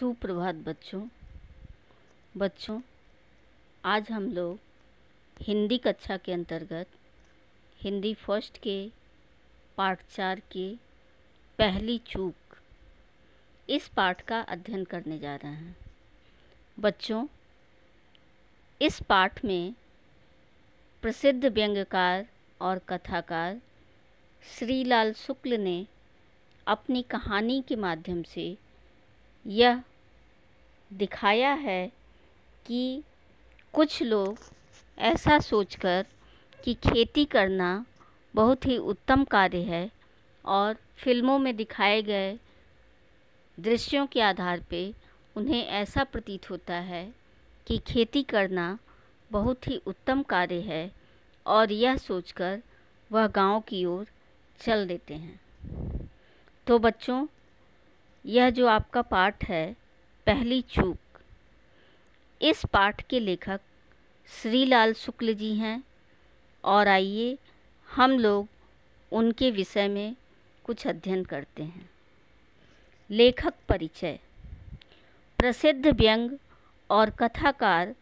सुप्रभात बच्चों, आज हम लोग हिंदी कक्षा के अंतर्गत हिंदी फर्स्ट के पाठ 4 के पहली चूक इस पाठ का अध्ययन करने जा रहे हैं। बच्चों, इस पाठ में प्रसिद्ध व्यंग्यकार और कथाकार श्रीलाल शुक्ल ने अपनी कहानी के माध्यम से यह दिखाया है कि कुछ लोग ऐसा सोचकर कि खेती करना बहुत ही उत्तम कार्य है और फिल्मों में दिखाए गए दृश्यों के आधार पे उन्हें ऐसा प्रतीत होता है कि खेती करना बहुत ही उत्तम कार्य है और यह सोचकर वह गांव की ओर चल देते हैं। तो बच्चों, यह जो आपका पाठ है पहली चूक, इस पाठ के लेखक श्रीलाल शुक्ल जी हैं और आइए हम लोग उनके विषय में कुछ अध्ययन करते हैं। लेखक परिचय। प्रसिद्ध व्यंग्य और कथाकार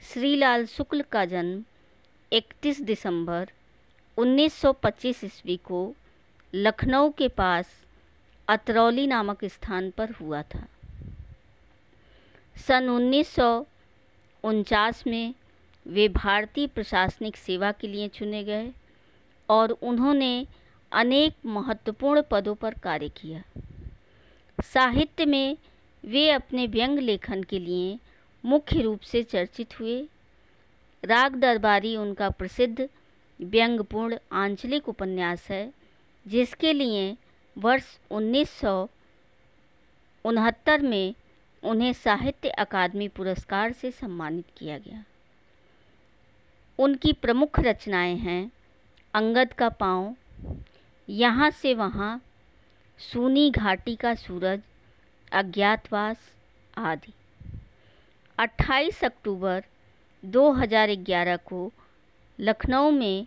श्रीलाल शुक्ल का जन्म 31 दिसंबर 1925 ईस्वी को लखनऊ के पास अतरौली नामक स्थान पर हुआ था। सन 1949 में वे भारतीय प्रशासनिक सेवा के लिए चुने गए और उन्होंने अनेक महत्वपूर्ण पदों पर कार्य किया। साहित्य में वे अपने व्यंग्य लेखन के लिए मुख्य रूप से चर्चित हुए। राग दरबारी उनका प्रसिद्ध व्यंग्यपूर्ण आंचलिक उपन्यास है, जिसके लिए वर्ष 1969 में उन्हें साहित्य अकादमी पुरस्कार से सम्मानित किया गया। उनकी प्रमुख रचनाएं हैं अंगद का पाँव, यहाँ से वहाँ, सूनी घाटी का सूरज, अज्ञातवास आदि। 28 अक्टूबर 2011 को लखनऊ में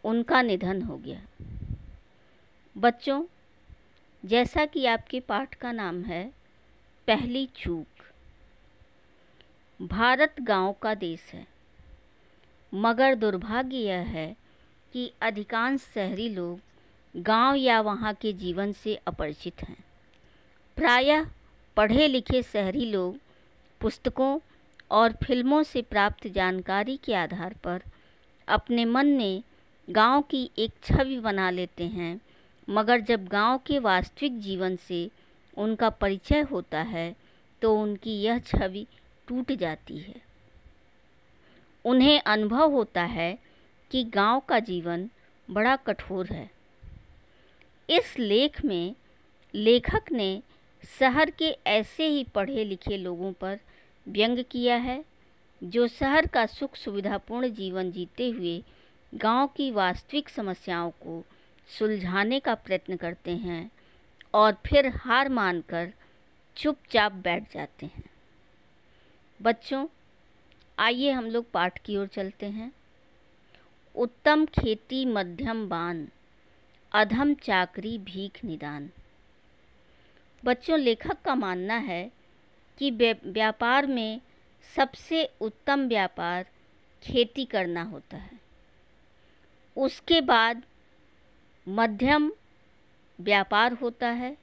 उनका निधन हो गया। बच्चों, जैसा कि आपके पाठ का नाम है पहली चूक, भारत गांव का देश है, मगर दुर्भाग्य यह है कि अधिकांश शहरी लोग गांव या वहां के जीवन से अपरिचित हैं। प्रायः पढ़े लिखे शहरी लोग पुस्तकों और फिल्मों से प्राप्त जानकारी के आधार पर अपने मन में गांव की एक छवि बना लेते हैं, मगर जब गांव के वास्तविक जीवन से उनका परिचय होता है तो उनकी यह छवि टूट जाती है। उन्हें अनुभव होता है कि गांव का जीवन बड़ा कठोर है। इस लेख में लेखक ने शहर के ऐसे ही पढ़े लिखे लोगों पर व्यंग्य किया है जो शहर का सुख सुविधापूर्ण जीवन जीते हुए गांव की वास्तविक समस्याओं को सुलझाने का प्रयत्न करते हैं और फिर हार मानकर चुपचाप बैठ जाते हैं। बच्चों, आइए हम लोग पाठ की ओर चलते हैं। उत्तम खेती मध्यम बान, अधम चाकरी भीख निदान। बच्चों, लेखक का मानना है कि व्यापार में सबसे उत्तम व्यापार खेती करना होता है। उसके बाद मध्यम व्यापार होता है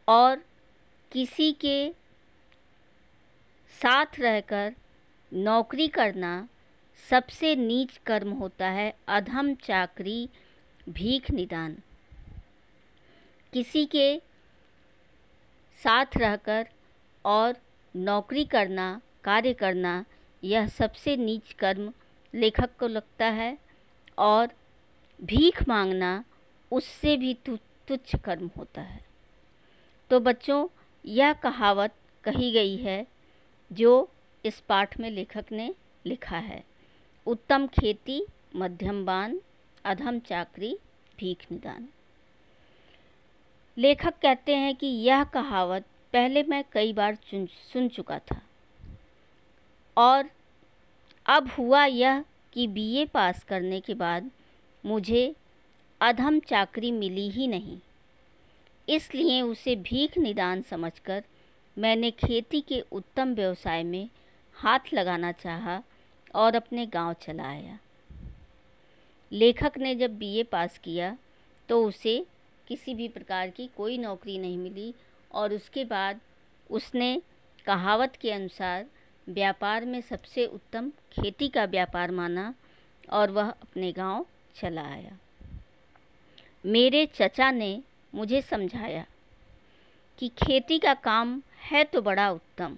और किसी के साथ रहकर नौकरी करना सबसे नीच कर्म होता है। अधम चाकरी भीख निदान। किसी के साथ रहकर और नौकरी करना, कार्य करना, यह सबसे नीच कर्म लेखक को लगता है और भीख मांगना उससे भी तुच्छ कर्म होता है। तो बच्चों, यह कहावत कही गई है जो इस पाठ में लेखक ने लिखा है। उत्तम खेती मध्यम बान, अधम चाकरी भीख निदान। लेखक कहते हैं कि यह कहावत पहले मैं कई बार सुन चुका था और अब हुआ यह कि बीए पास करने के बाद मुझे अधम चाकरी मिली ही नहीं, इसलिए उसे भीख निदान समझकर मैंने खेती के उत्तम व्यवसाय में हाथ लगाना चाहा और अपने गांव चला आया। लेखक ने जब बीए पास किया तो उसे किसी भी प्रकार की कोई नौकरी नहीं मिली और उसके बाद उसने कहावत के अनुसार व्यापार में सबसे उत्तम खेती का व्यापार माना और वह अपने गांव चला आया। मेरे चचा ने मुझे समझाया कि खेती का काम है तो बड़ा उत्तम,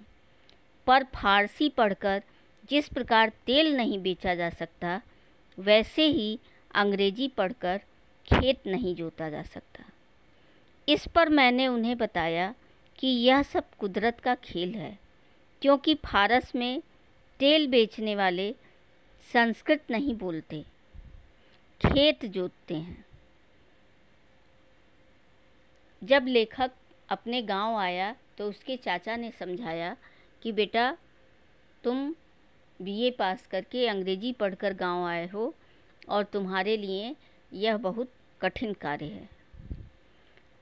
पर फारसी पढ़कर जिस प्रकार तेल नहीं बेचा जा सकता, वैसे ही अंग्रेजी पढ़कर खेत नहीं जोता जा सकता। इस पर मैंने उन्हें बताया कि यह सब कुदरत का खेल है, क्योंकि फारस में तेल बेचने वाले संस्कृत नहीं बोलते, खेत जोतते हैं। जब लेखक अपने गांव आया तो उसके चाचा ने समझाया कि बेटा, तुम बीए पास करके अंग्रेजी पढ़कर गांव आए हो और तुम्हारे लिए यह बहुत कठिन कार्य है।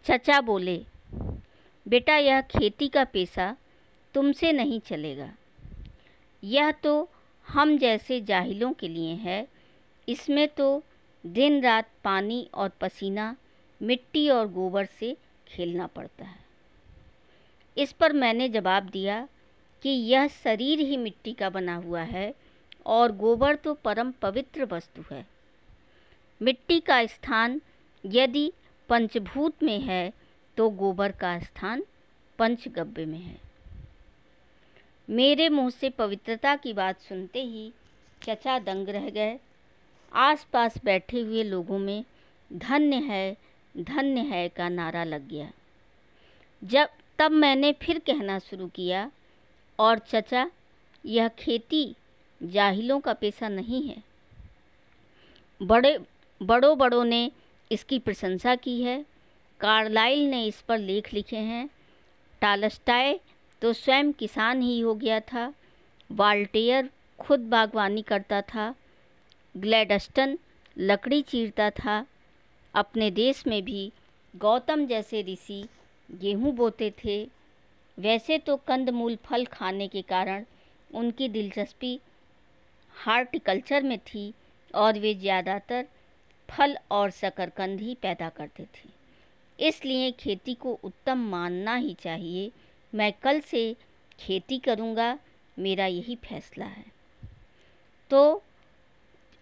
चचा बोले, बेटा, यह खेती का पेशा तुमसे नहीं चलेगा। यह तो हम जैसे जाहिलों के लिए है। इसमें तो दिन रात पानी और पसीना, मिट्टी और गोबर से खेलना पड़ता है। इस पर मैंने जवाब दिया कि यह शरीर ही मिट्टी का बना हुआ है और गोबर तो परम पवित्र वस्तु है। मिट्टी का स्थान यदि पंचभूत में है तो गोबर का स्थान पंचगव्य में है। मेरे मुंह से पवित्रता की बात सुनते ही चचा दंग रह गए। आसपास बैठे हुए लोगों में धन्य है का नारा लग गया। तब मैंने फिर कहना शुरू किया, और चचा, यह खेती जाहिलों का पेशा नहीं है। बड़ों ने इसकी प्रशंसा की है। कार्लाइल ने इस पर लेख लिखे हैं। टॉलस्टॉय तो स्वयं किसान ही हो गया था। वाल्टेयर खुद बागवानी करता था। ग्लैडस्टन लकड़ी चीरता था। अपने देश में भी गौतम जैसे ऋषि गेहूँ बोते थे। वैसे तो कंदमूल फल खाने के कारण उनकी दिलचस्पी हार्टिकल्चर में थी और वे ज़्यादातर फल और शकरकंद ही पैदा करते थे। इसलिए खेती को उत्तम मानना ही चाहिए। मैं कल से खेती करूँगा, मेरा यही फैसला है। तो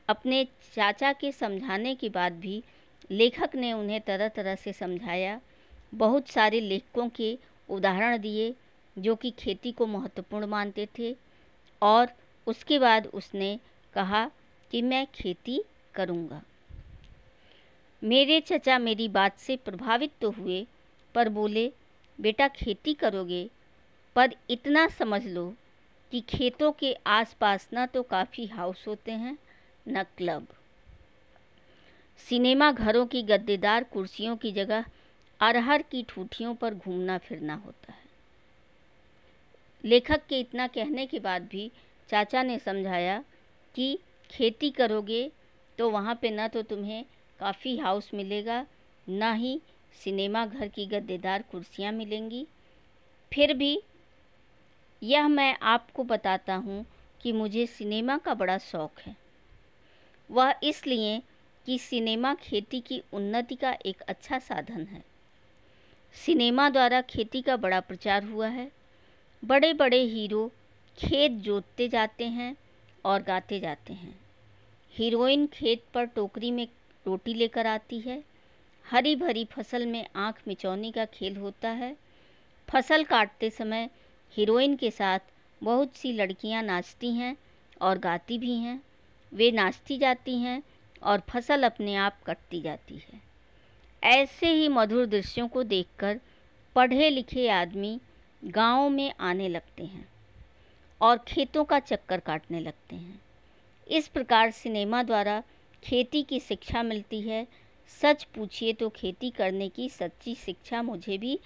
अपने चाचा के समझाने के बाद भी लेखक ने उन्हें तरह तरह से समझाया। बहुत सारे लेखकों के उदाहरण दिए जो कि खेती को महत्वपूर्ण मानते थे, और उसके बाद उसने कहा कि मैं खेती करूँगा। मेरे चचा मेरी बात से प्रभावित तो हुए, पर बोले, बेटा, खेती करोगे, पर इतना समझ लो कि खेतों के आसपास ना तो काफ़ी हाउस होते हैं, न क्लब। सिनेमा घरों की गद्देदार कुर्सियों की जगह अरहर की ठूठियों पर घूमना फिरना होता है। लेखक के इतना कहने के बाद भी चाचा ने समझाया कि खेती करोगे तो वहाँ पे न तो तुम्हें काफ़ी हाउस मिलेगा, ना ही सिनेमा घर की गद्देदार कुर्सियाँ मिलेंगी। फिर भी यह मैं आपको बताता हूँ कि मुझे सिनेमा का बड़ा शौक़ है। वह इसलिए कि सिनेमा खेती की उन्नति का एक अच्छा साधन है। सिनेमा द्वारा खेती का बड़ा प्रचार हुआ है। बड़े बड़े हीरो खेत जोतते जाते हैं और गाते जाते हैं। हीरोइन खेत पर टोकरी में रोटी लेकर आती है। हरी भरी फसल में आँख मिचौनी का खेल होता है। फसल काटते समय हीरोइन के साथ बहुत सी लड़कियां नाचती हैं और गाती भी हैं। वे नाचती जाती हैं और फसल अपने आप कटती जाती है। ऐसे ही मधुर दृश्यों को देखकर पढ़े लिखे आदमी गाँव में आने लगते हैं और खेतों का चक्कर काटने लगते हैं। इस प्रकार सिनेमा द्वारा खेती की शिक्षा मिलती है। सच पूछिए तो खेती करने की सच्ची शिक्षा मुझे भी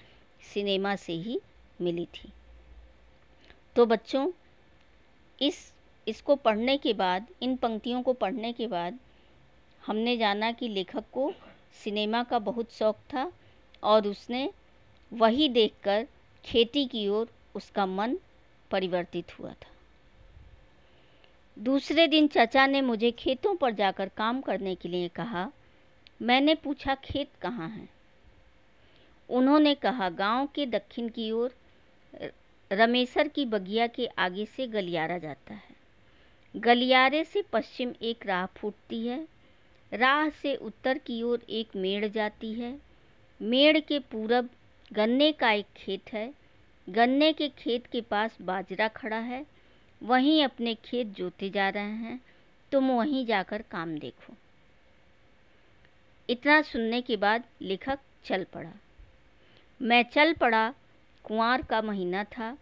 सिनेमा से ही मिली थी। तो बच्चों, इसको पढ़ने के बाद, इन पंक्तियों को पढ़ने के बाद हमने जाना कि लेखक को सिनेमा का बहुत शौक़ था और उसने वही देखकर खेती की ओर उसका मन परिवर्तित हुआ था। दूसरे दिन चचा ने मुझे खेतों पर जाकर काम करने के लिए कहा। मैंने पूछा, खेत कहाँ हैं? उन्होंने कहा, गांव के दक्षिण की ओर रमेसर की बगिया के आगे से गलियारा जाता है। गलियारे से पश्चिम एक राह फूटती है। राह से उत्तर की ओर एक मेड़ जाती है। मेड़ के पूरब गन्ने का एक खेत है। गन्ने के खेत के पास बाजरा खड़ा है। वहीं अपने खेत जोते जा रहे हैं। तुम वहीं जाकर काम देखो। इतना सुनने के बाद लेखक चल पड़ा। मैं चल पड़ा। कुंवार का महीना था।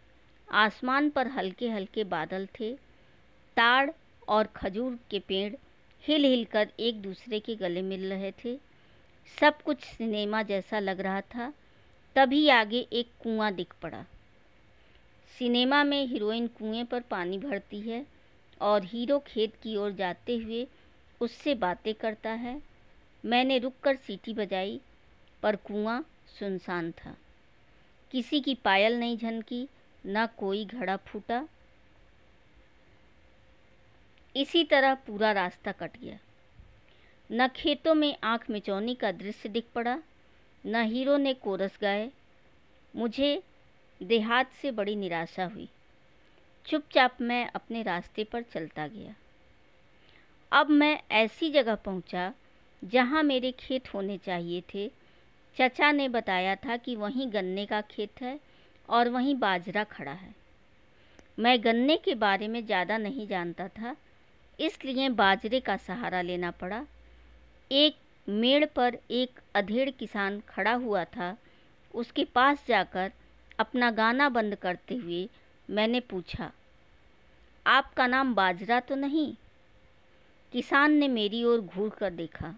आसमान पर हल्के हल्के बादल थे। ताड़ और खजूर के पेड़ हिल हिल कर एक दूसरे के गले मिल रहे थे। सब कुछ सिनेमा जैसा लग रहा था। तभी आगे एक कुआं दिख पड़ा। सिनेमा में हीरोइन कुएं पर पानी भरती है और हीरो खेत की ओर जाते हुए उससे बातें करता है। मैंने रुककर सीटी बजाई, पर कुआं सुनसान था। किसी की पायल नहीं झनकी, न कोई घड़ा फूटा। इसी तरह पूरा रास्ता कट गया। न खेतों में आंख मिचौनी का दृश्य दिख पड़ा, न हीरो ने कोरस गाए। मुझे देहात से बड़ी निराशा हुई। चुपचाप मैं अपने रास्ते पर चलता गया। अब मैं ऐसी जगह पहुंचा जहां मेरे खेत होने चाहिए थे। चचा ने बताया था कि वहीं गन्ने का खेत है और वहीं बाजरा खड़ा है। मैं गन्ने के बारे में ज़्यादा नहीं जानता था, इसलिए बाजरे का सहारा लेना पड़ा। एक मेड़ पर एक अधेड़ किसान खड़ा हुआ था। उसके पास जाकर अपना गाना बंद करते हुए मैंने पूछा, आपका नाम बाजरा तो नहीं? किसान ने मेरी ओर घूर कर देखा,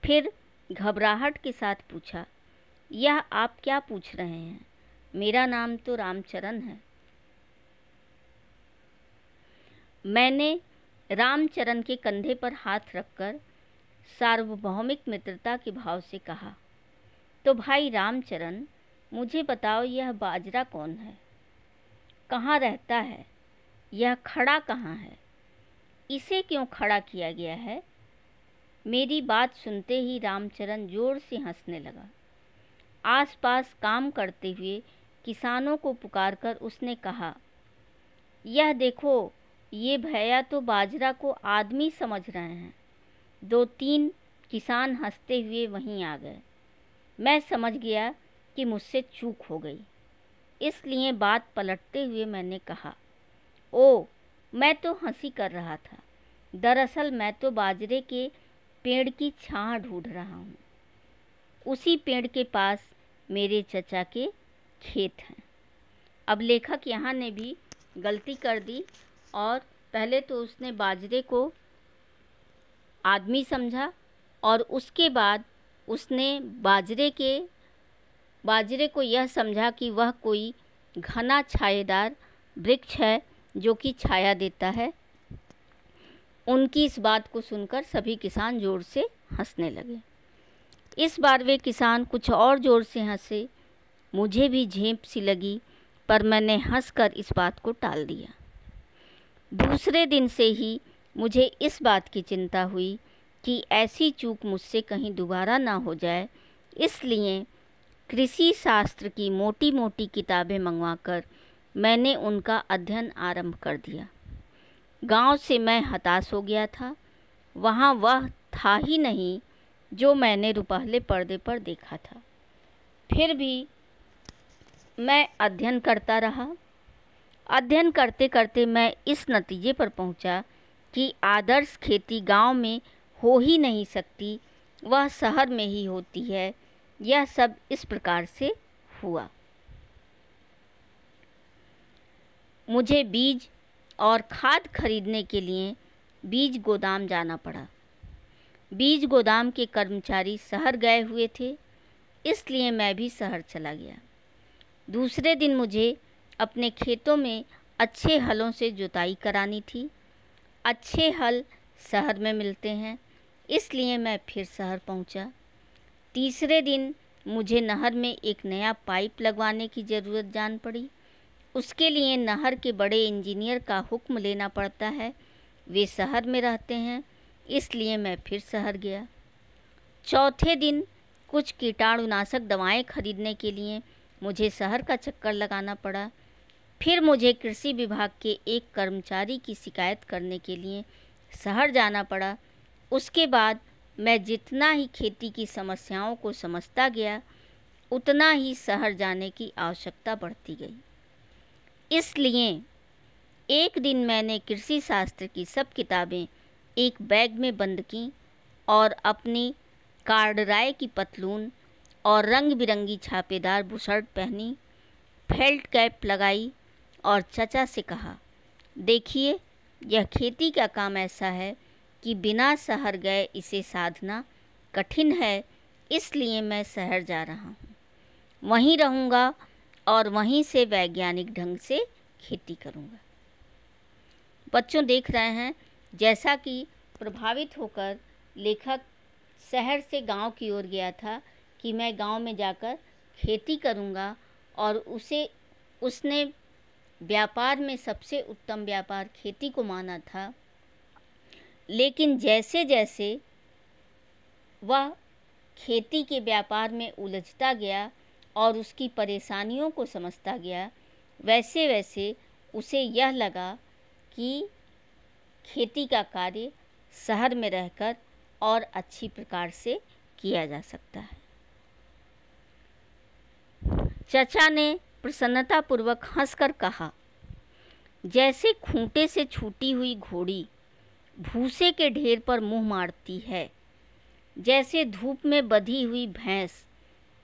फिर घबराहट के साथ पूछा, यह आप क्या पूछ रहे हैं? मेरा नाम तो रामचरण है। मैंने रामचरण के कंधे पर हाथ रखकर सार्वभौमिक मित्रता के भाव से कहा, तो भाई रामचरण, मुझे बताओ, यह बाजरा कौन है? कहाँ रहता है? यह खड़ा कहाँ है? इसे क्यों खड़ा किया गया है? मेरी बात सुनते ही रामचरण जोर से हंसने लगा। आसपास काम करते हुए किसानों को पुकारकर उसने कहा, यह देखो, ये भैया तो बाजरा को आदमी समझ रहे हैं। 2-3 किसान हंसते हुए वहीं आ गए। मैं समझ गया कि मुझसे चूक हो गई, इसलिए बात पलटते हुए मैंने कहा, ओ, मैं तो हंसी कर रहा था। दरअसल मैं तो बाजरे के पेड़ की छां ढूंढ रहा हूँ। उसी पेड़ के पास मेरे चचा के खेत हैं। अब लेखक यहाँ ने भी गलती कर दी और पहले तो उसने बाजरे को आदमी समझा और उसके बाद उसने बाजरे को यह समझा कि वह कोई घना छायेदार वृक्ष है जो कि छाया देता है। उनकी इस बात को सुनकर सभी किसान जोर से हंसने लगे। इस बार वे किसान कुछ और जोर से हंसे। मुझे भी झेंप सी लगी, पर मैंने हंसकर इस बात को टाल दिया। दूसरे दिन से ही मुझे इस बात की चिंता हुई कि ऐसी चूक मुझसे कहीं दोबारा ना हो जाए, इसलिए कृषि शास्त्र की मोटी मोटी किताबें मंगवाकर मैंने उनका अध्ययन आरंभ कर दिया। गांव से मैं हताश हो गया था। वहाँ वह था ही नहीं जो मैंने रुपहले पर्दे पर देखा था। फिर भी मैं अध्ययन करता रहा। अध्ययन करते करते मैं इस नतीजे पर पहुंचा कि आदर्श खेती गांव में हो ही नहीं सकती, वह शहर में ही होती है। यह सब इस प्रकार से हुआ। मुझे बीज और खाद खरीदने के लिए बीज गोदाम जाना पड़ा। बीज गोदाम के कर्मचारी शहर गए हुए थे, इसलिए मैं भी शहर चला गया। दूसरे दिन मुझे अपने खेतों में अच्छे हलों से जुताई करानी थी। अच्छे हल शहर में मिलते हैं, इसलिए मैं फिर शहर पहुंचा। तीसरे दिन मुझे नहर में एक नया पाइप लगवाने की ज़रूरत जान पड़ी। उसके लिए नहर के बड़े इंजीनियर का हुक्म लेना पड़ता है। वे शहर में रहते हैं, इसलिए मैं फिर शहर गया। चौथे दिन कुछ कीटाणुनाशक दवाएं खरीदने के लिए मुझे शहर का चक्कर लगाना पड़ा। फिर मुझे कृषि विभाग के एक कर्मचारी की शिकायत करने के लिए शहर जाना पड़ा। उसके बाद मैं जितना ही खेती की समस्याओं को समझता गया, उतना ही शहर जाने की आवश्यकता बढ़ती गई। इसलिए एक दिन मैंने कृषि शास्त्र की सब किताबें एक बैग में बंद की और अपनी कार्डराय की पतलून और रंग बिरंगी छापेदार बुशर्ट पहनी, फेल्ट कैप लगाई और चचा से कहा, देखिए, यह खेती का काम ऐसा है कि बिना शहर गए इसे साधना कठिन है, इसलिए मैं शहर जा रहा हूँ। वहीं रहूँगा और वहीं से वैज्ञानिक ढंग से खेती करूँगा। बच्चों देख रहे हैं जैसा कि प्रभावित होकर लेखक शहर से गांव की ओर गया था कि मैं गांव में जाकर खेती करूँगा, और उसने व्यापार में सबसे उत्तम व्यापार खेती को माना था। लेकिन जैसे जैसे वह खेती के व्यापार में उलझता गया और उसकी परेशानियों को समझता गया, वैसे वैसे उसे यह लगा कि खेती का कार्य शहर में रहकर और अच्छी प्रकार से किया जा सकता है। चचा ने प्रसन्नतापूर्वक हंसकर कहा, जैसे खूंटे से छूटी हुई घोड़ी भूसे के ढेर पर मुंह मारती है, जैसे धूप में बंधी हुई भैंस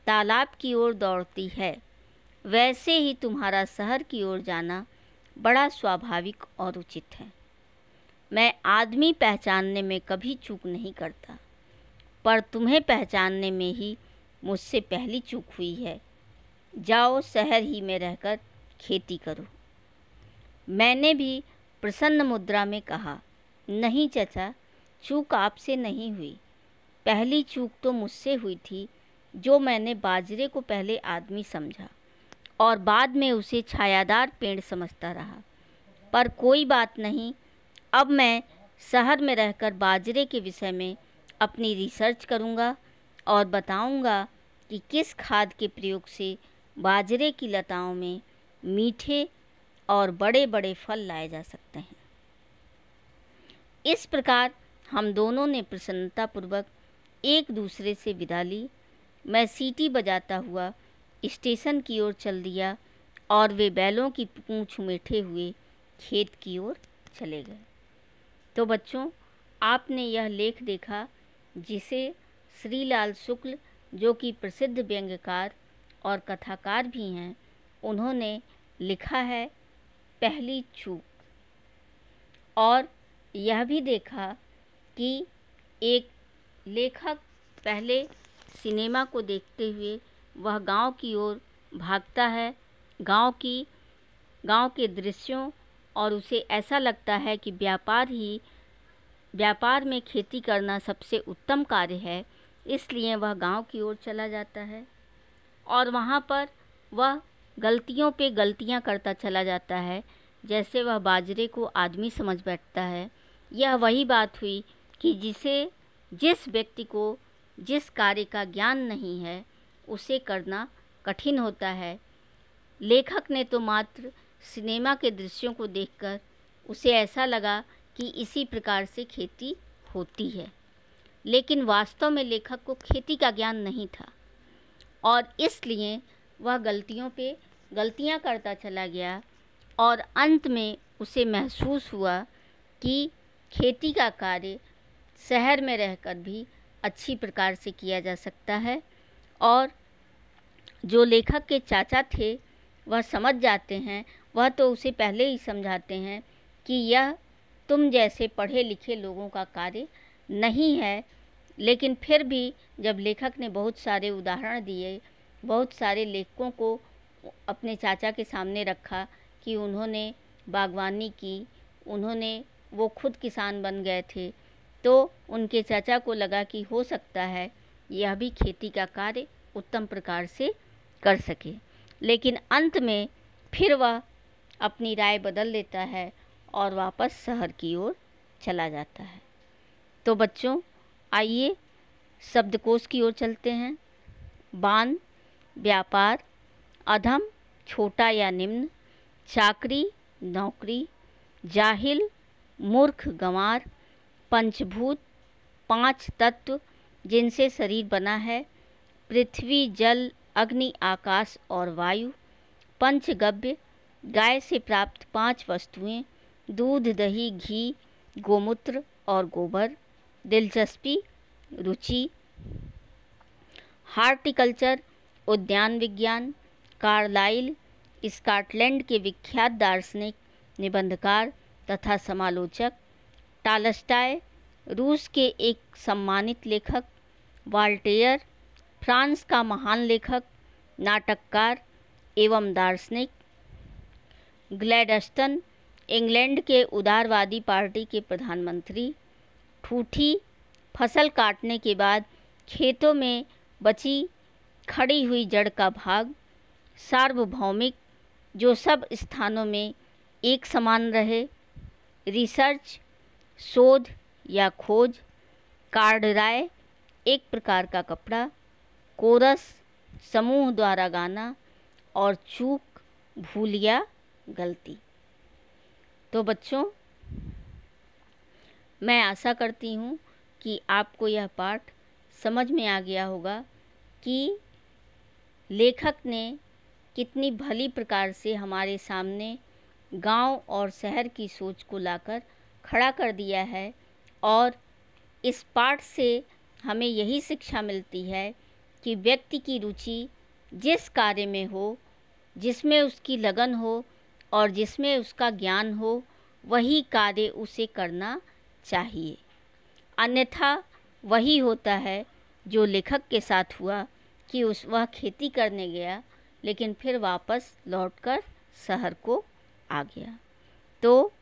तालाब की ओर दौड़ती है, वैसे ही तुम्हारा शहर की ओर जाना बड़ा स्वाभाविक और उचित है। मैं आदमी पहचानने में कभी चूक नहीं करता, पर तुम्हें पहचानने में ही मुझसे पहली चूक हुई है। जाओ, शहर ही में रहकर खेती करो। मैंने भी प्रसन्न मुद्रा में कहा, नहीं चचा, चूक आपसे नहीं हुई। पहली चूक तो मुझसे हुई थी, जो मैंने बाजरे को पहले आदमी समझा और बाद में उसे छायादार पेड़ समझता रहा। पर कोई बात नहीं, अब मैं शहर में रहकर बाजरे के विषय में अपनी रिसर्च करूँगा और बताऊँगा कि किस खाद के प्रयोग से बाजरे की लताओं में मीठे और बड़े बड़े फल लाए जा सकते हैं। इस प्रकार हम दोनों ने प्रसन्नतापूर्वक एक दूसरे से विदा ली। मैं सीटी बजाता हुआ स्टेशन की ओर चल दिया और वे बैलों की पूंछ उमेटे हुए खेत की ओर चले गए। तो बच्चों, आपने यह लेख देखा जिसे श्रीलाल शुक्ल, जो कि प्रसिद्ध व्यंग्यकार और कथाकार भी हैं, उन्होंने लिखा है, पहली चूक। और यह भी देखा कि एक लेखक पहले सिनेमा को देखते हुए वह गांव की ओर भागता है, गांव के दृश्यों, और उसे ऐसा लगता है कि व्यापार में खेती करना सबसे उत्तम कार्य है, इसलिए वह गांव की ओर चला जाता है और वहाँ पर वह गलतियों पे गलतियाँ करता चला जाता है। जैसे वह बाजरे को आदमी समझ बैठता है। यह वही बात हुई कि जिस व्यक्ति को जिस कार्य का ज्ञान नहीं है, उसे करना कठिन होता है। लेखक ने तो मात्र सिनेमा के दृश्यों को देखकर उसे ऐसा लगा कि इसी प्रकार से खेती होती है, लेकिन वास्तव में लेखक को खेती का ज्ञान नहीं था और इसलिए वह गलतियों पे गलतियां करता चला गया और अंत में उसे महसूस हुआ कि खेती का कार्य शहर में रहकर भी अच्छी प्रकार से किया जा सकता है। और जो लेखक के चाचा थे वह समझ जाते हैं, वह तो उसे पहले ही समझाते हैं कि यह तुम जैसे पढ़े लिखे लोगों का कार्य नहीं है। लेकिन फिर भी जब लेखक ने बहुत सारे उदाहरण दिए, बहुत सारे लेखकों को अपने चाचा के सामने रखा कि उन्होंने बागवानी की, वो खुद किसान बन गए थे, तो उनके चाचा को लगा कि हो सकता है यह भी खेती का कार्य उत्तम प्रकार से कर सके। लेकिन अंत में फिर वह अपनी राय बदल लेता है और वापस शहर की ओर चला जाता है। तो बच्चों, आइए शब्दकोश की ओर चलते हैं। बान, व्यापार, अधम, छोटा या निम्न, चाकरी, नौकरी, जाहिल, मूर्ख, गंवार, पंचभूत, 5 तत्व जिनसे शरीर बना है, पृथ्वी, जल, अग्नि, आकाश और वायु, पंचगव्य, गाय से प्राप्त 5 वस्तुएं, दूध, दही, घी, गोमूत्र और गोबर, दिलचस्पी, रुचि, हार्टिकल्चर, उद्यान विज्ञान, कार्लाइल, स्कॉटलैंड के विख्यात दार्शनिक, निबंधकार तथा समालोचक, टॉलस्टॉय, रूस के एक सम्मानित लेखक, वॉल्टेयर, फ्रांस का महान लेखक, नाटककार एवं दार्शनिक, ग्लैडस्टन, इंग्लैंड के उदारवादी पार्टी के प्रधानमंत्री, ठूठी, फसल काटने के बाद खेतों में बची खड़ी हुई जड़ का भाग, सार्वभौमिक, जो सब स्थानों में एक समान रहे, रिसर्च, शोध या खोज, कार्डराय, एक प्रकार का कपड़ा, कोरस, समूह द्वारा गाना और चूक, भूल या गलती। तो बच्चों, मैं आशा करती हूँ कि आपको यह पाठ समझ में आ गया होगा कि लेखक ने कितनी भली प्रकार से हमारे सामने गांव और शहर की सोच को लाकर खड़ा कर दिया है। और इस पाठ से हमें यही शिक्षा मिलती है कि व्यक्ति की रुचि जिस कार्य में हो, जिसमें उसकी लगन हो और जिसमें उसका ज्ञान हो, वही कार्य उसे करना चाहिए। अन्यथा वही होता है जो लेखक के साथ हुआ कि वह खेती करने गया लेकिन फिर वापस लौटकर शहर को आ गया। तो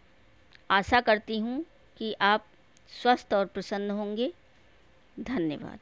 आशा करती हूँ कि आप स्वस्थ और प्रसन्न होंगे। धन्यवाद।